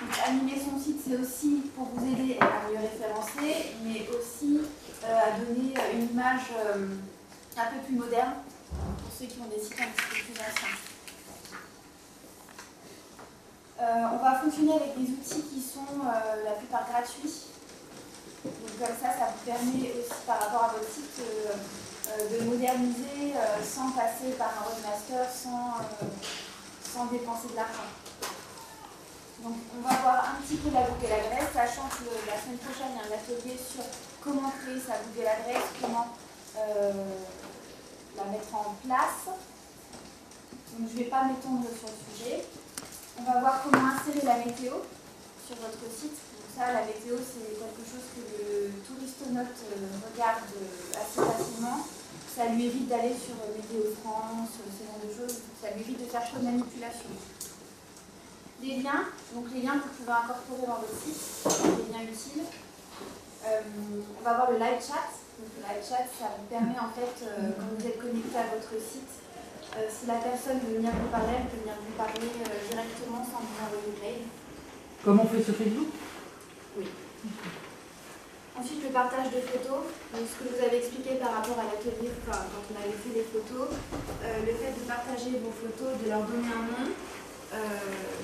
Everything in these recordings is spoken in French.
Donc, animer son site, c'est aussi pour vous aider à mieux référencer, mais aussi à donner une image un peu plus moderne pour ceux qui ont des sites un petit peu plus anciens. On va fonctionner avec des outils qui sont la plupart gratuits. Donc comme ça vous permet aussi par rapport à votre site de moderniser sans passer par un webmaster, sans dépenser de l'argent. Donc on va voir un petit peu la Google adresse, sachant que la semaine prochaine il y a un atelier sur comment créer sa Google adresse, comment la mettre en place. Donc je ne vais pas m'étendre sur le sujet. On va voir comment insérer la météo sur votre site. Donc ça, la météo, c'est quelque chose que le touristonote regarde assez facilement. Ça lui évite d'aller sur Météo France, ce genre de choses. Ça lui évite de faire trop de manipulation. Les liens, donc les liens que vous pouvez incorporer dans votre site, des liens utiles. On va voir le live chat. Donc le live chat, ça vous permet en fait, quand vous êtes connecté à votre site, si la personne veut venir vous parler, elle peut venir vous parler directement sans vous envoyer de mail. Comme on fait sur Facebook? Oui. Ensuite, le partage de photos. Donc, ce que je vous avez expliqué par rapport à l'atelier, quand on avait fait les photos, le fait de partager vos photos, de leur donner un nom,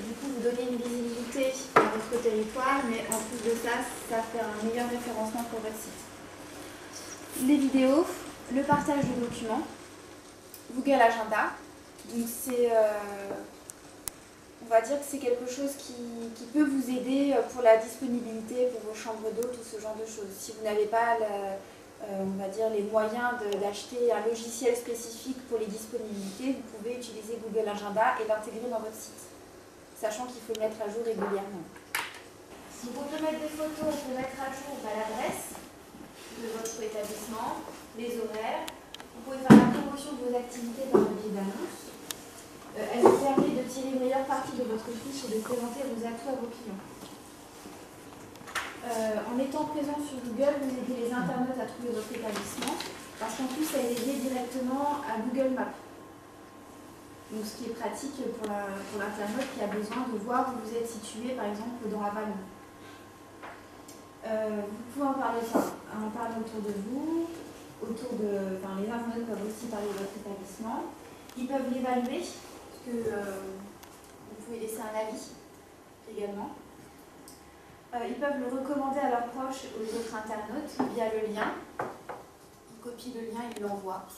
du coup, vous donnez une visibilité à votre territoire, mais en plus de ça, ça fait un meilleur référencement pour votre site. Les vidéos, le partage de documents. Google Agenda, donc c'est, on va dire que c'est quelque chose qui peut vous aider pour la disponibilité, pour vos chambres d'hôtes, tout ce genre de choses. Si vous n'avez pas, on va dire, les moyens d'acheter un logiciel spécifique pour les disponibilités, vous pouvez utiliser Google Agenda et l'intégrer dans votre site, sachant qu'il faut le mettre à jour régulièrement. Donc on peut mettre des photos, on peut mettre à jour l'adresse de votre établissement, les horaires. Vous pouvez faire la promotion de vos activités par le biais d'annonces. Elle vous permet de tirer une meilleure partie de votre fiche et de présenter vos atouts à vos clients. En étant présent sur Google, vous aidez les internautes à trouver votre établissement, parce qu'en plus, elle est liée directement à Google Maps. Donc, ce qui est pratique pour l'internaute qui a besoin de voir où vous êtes situé, par exemple, dans la Vallon. Vous pouvez en parler autour de vous. Les internautes peuvent aussi parler de votre établissement. Ils peuvent l'évaluer, parce que vous pouvez laisser un avis également. Ils peuvent le recommander à leurs proches et aux autres internautes via le lien. Ils copient le lien et ils l'envoient.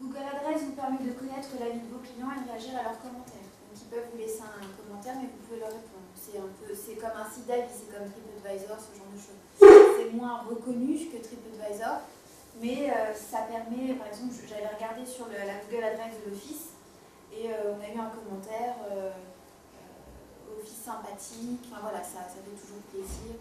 Google Adresse vous permet de connaître l'avis de vos clients et de réagir à leurs commentaires. Donc ils peuvent vous laisser un commentaire, mais vous pouvez leur répondre. C'est comme un site d'avis, c'est comme TripAdvisor, ce genre de choses. C'est moins reconnu que TripAdvisor, mais ça permet, par exemple, j'avais regardé sur la Google adresse de l'office et on a eu un commentaire, office sympathique, enfin voilà, ça fait toujours plaisir.